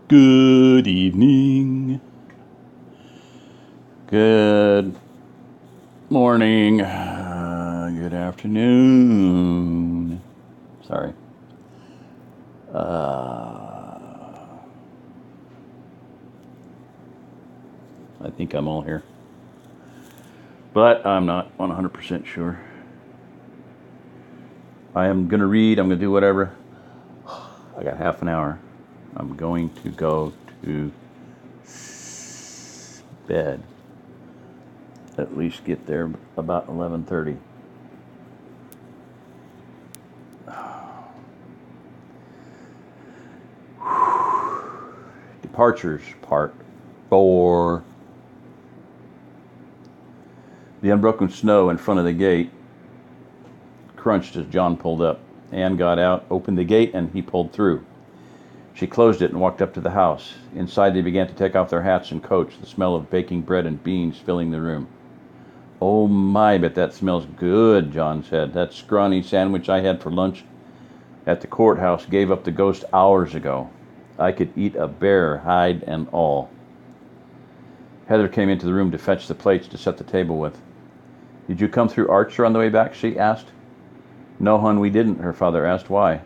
Good evening. Good morning. Good afternoon. Sorry. I think I'm all here. But I'm not 100% sure. I am going to read. I'm going to do whatever. I got half an hour. I'm going to go to bed. At least get there about 11:30. Departures, part 4. The unbroken snow in front of the gate crunched as John pulled up. Anne got out, opened the gate, and he pulled through. She closed it and walked up to the house. Inside, they began to take off their hats and coats, the smell of baking bread and beans filling the room. "Oh my, but that smells good," John said. "That scrawny sandwich I had for lunch at the courthouse gave up the ghost hours ago. I could eat a bear, hide and all." Heather came into the room to fetch the plates to set the table with. "Did you come through Archer on the way back?" she asked. "No, hon, we didn't," her father asked. "Why?"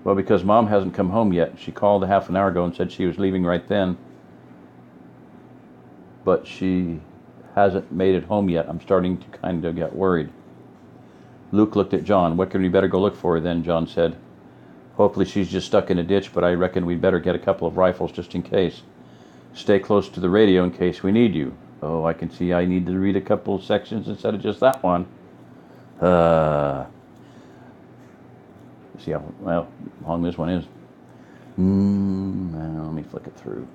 "Well, because Mom hasn't come home yet. She called a half an hour ago and said she was leaving right then. But she hasn't made it home yet. I'm starting to kind of get worried." Luke looked at John. "What can we better go look for her then?" John said. "Hopefully she's just stuck in a ditch, but I reckon we'd better get a couple of rifles just in case. Stay close to the radio in case we need you." "Oh, I can see I need to read a couple of sections instead of just that one. See how long this one is. Now let me flick it through.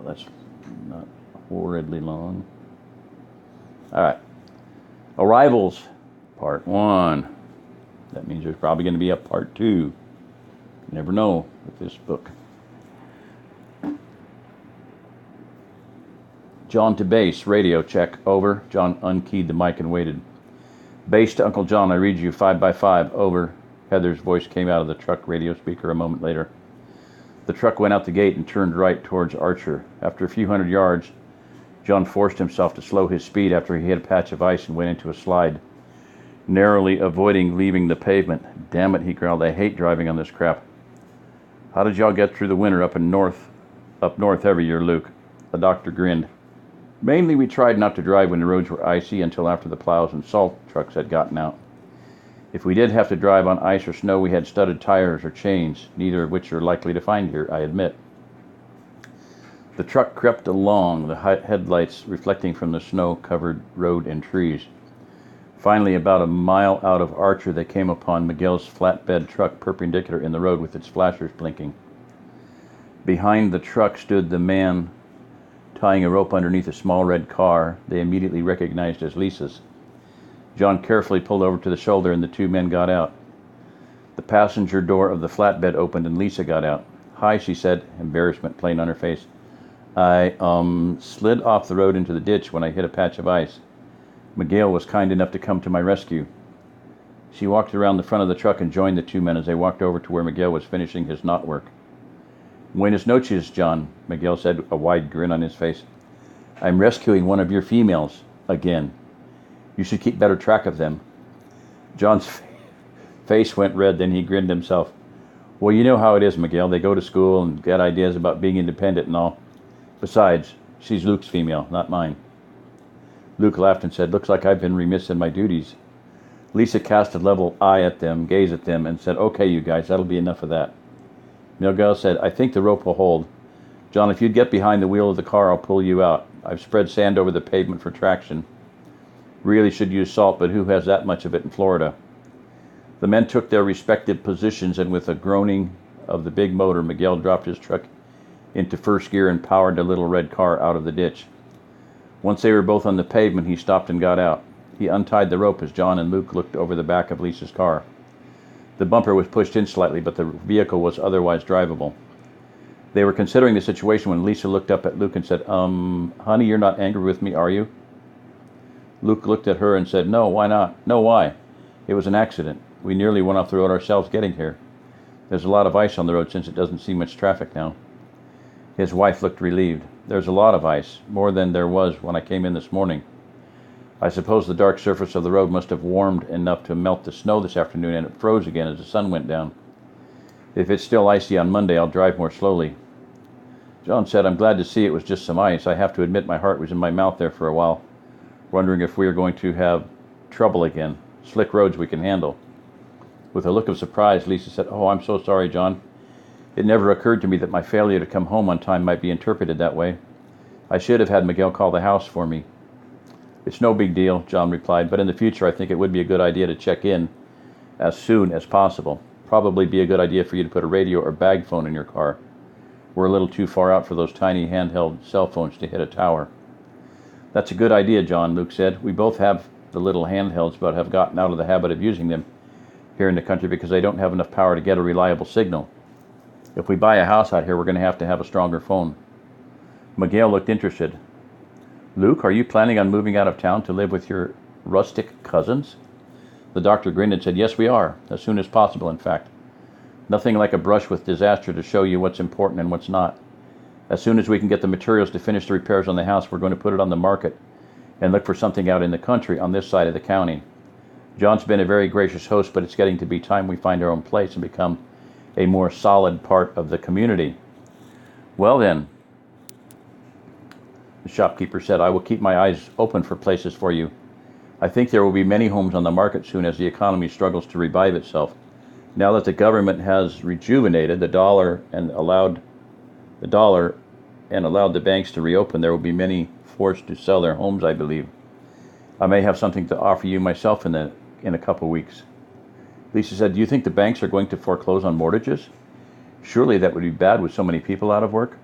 That's not horridly long. All right. Arrivals, part 1. That means there's probably going to be a part 2. You never know with this book. John to base, radio check, over. John unkeyed the mic and waited. "Base to Uncle John, I read you 5x5, over." Heather's voice came out of the truck radio speaker a moment later. The truck went out the gate and turned right towards Archer. After a few hundred yards, John forced himself to slow his speed after he hit a patch of ice and went into a slide, narrowly avoiding leaving the pavement. "Damn it," he growled, "I hate driving on this crap." "How did y'all get through the winter up north every year, Luke?" The doctor grinned. "Mainly we tried not to drive when the roads were icy until after the plows and salt trucks had gotten out. If we did have to drive on ice or snow, we had studded tires or chains, neither of which are likely to find here, I admit." The truck crept along, the headlights reflecting from the snow-covered road and trees. Finally, about a mile out of Archer, they came upon Miguel's flatbed truck perpendicular in the road with its flashers blinking. Behind the truck stood the man tying a rope underneath a small red car they immediately recognized as Lisa's. John carefully pulled over to the shoulder and the two men got out. The passenger door of the flatbed opened and Lisa got out. "Hi," she said, embarrassment plain on her face. "I, slid off the road into the ditch when I hit a patch of ice. Miguel was kind enough to come to my rescue." She walked around the front of the truck and joined the two men as they walked over to where Miguel was finishing his knotwork. "Buenas noches, John," Miguel said, a wide grin on his face. "I'm rescuing one of your females, again. You should keep better track of them." John's face went red, then he grinned himself. "Well, you know how it is, Miguel. They go to school and get ideas about being independent and all. Besides, she's Luke's female, not mine." Luke laughed and said, "Looks like I've been remiss in my duties." Lisa cast a level eye at them, gazed at them, and said, "Okay, you guys, that'll be enough of that." Miguel said, "I think the rope will hold. John, if you'd get behind the wheel of the car, I'll pull you out. I've spread sand over the pavement for traction. Really should use salt, but who has that much of it in Florida?" The men took their respective positions, and with a groaning of the big motor, Miguel dropped his truck into first gear and powered the little red car out of the ditch. Once they were both on the pavement, he stopped and got out. He untied the rope as John and Luke looked over the back of Lisa's car. The bumper was pushed in slightly, but the vehicle was otherwise drivable. They were considering the situation when Lisa looked up at Luke and said, "Honey, you're not angry with me, are you?" Luke looked at her and said, "No, why not?" "No, why? It was an accident. We nearly went off the road ourselves getting here. There's a lot of ice on the road since it doesn't see much traffic now. His wife looked relieved. There's a lot of ice, more than there was when I came in this morning. I suppose the dark surface of the road must have warmed enough to melt the snow this afternoon, and it froze again as the sun went down. If it's still icy on Monday, I'll drive more slowly. John said, I'm glad to see it was just some ice. I have to admit my heart was in my mouth there for a while, wondering if we are going to have trouble again. Slick roads we can handle. With a look of surprise, Lisa said, Oh, I'm so sorry, John. It never occurred to me that my failure to come home on time might be interpreted that way. I should have had Miguel call the house for me. It's no big deal, John replied, but in the future I think it would be a good idea to check in as soon as possible. Probably be a good idea for you to put a radio or bag phone in your car. We're a little too far out for those tiny handheld cell phones to hit a tower. That's a good idea, John, Luke said. We both have the little handhelds, but have gotten out of the habit of using them here in the country because they don't have enough power to get a reliable signal. If we buy a house out here, we're going to have a stronger phone. Miguel looked interested. Luke, are you planning on moving out of town to live with your rustic cousins? The doctor grinned and said, Yes, we are, as soon as possible, in fact. Nothing like a brush with disaster to show you what's important and what's not. As soon as we can get the materials to finish the repairs on the house, we're going to put it on the market and look for something out in the country on this side of the county. John's been a very gracious host, but it's getting to be time we find our own place and become a more solid part of the community. Well then, the shopkeeper said, I will keep my eyes open for places for you. I think there will be many homes on the market soon as the economy struggles to revive itself. Now that the government has rejuvenated the dollar and allowed the banks to reopen, there will be many forced to sell their homes, I believe. I may have something to offer you myself in a couple weeks. Lisa said, Do you think the banks are going to foreclose on mortgages? Surely that would be bad with so many people out of work.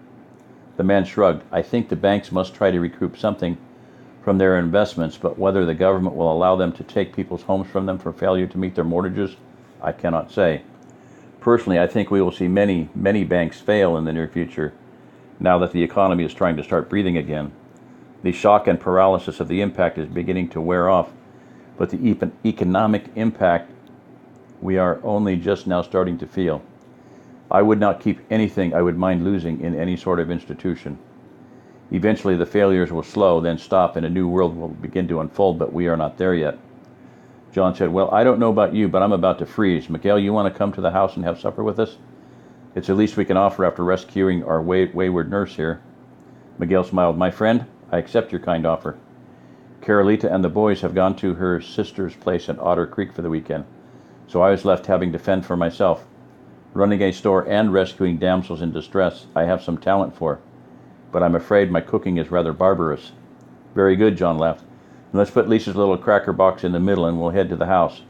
The man shrugged. I think the banks must try to recoup something from their investments, but whether the government will allow them to take people's homes from them for failure to meet their mortgages, I cannot say. Personally, I think we will see many, many banks fail in the near future now that the economy is trying to start breathing again. The shock and paralysis of the impact is beginning to wear off, but the economic impact we are only just now starting to feel. I would not keep anything I would mind losing in any sort of institution. Eventually the failures will slow, then stop, and a new world will begin to unfold, but we are not there yet. John said, Well, I don't know about you, but I'm about to freeze. Miguel, you want to come to the house and have supper with us? It's the least we can offer after rescuing our wayward nurse here. Miguel smiled. My friend, I accept your kind offer. Carolita and the boys have gone to her sister's place at Otter Creek for the weekend, so I was left having to fend for myself. Running a store and rescuing damsels in distress, I have some talent for, but I'm afraid my cooking is rather barbarous. Very good, John laughed. Let's put Lisa's little cracker box in the middle and we'll head to the house.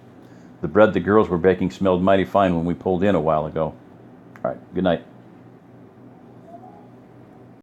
The bread the girls were baking smelled mighty fine when we pulled in a while ago. All right, good night.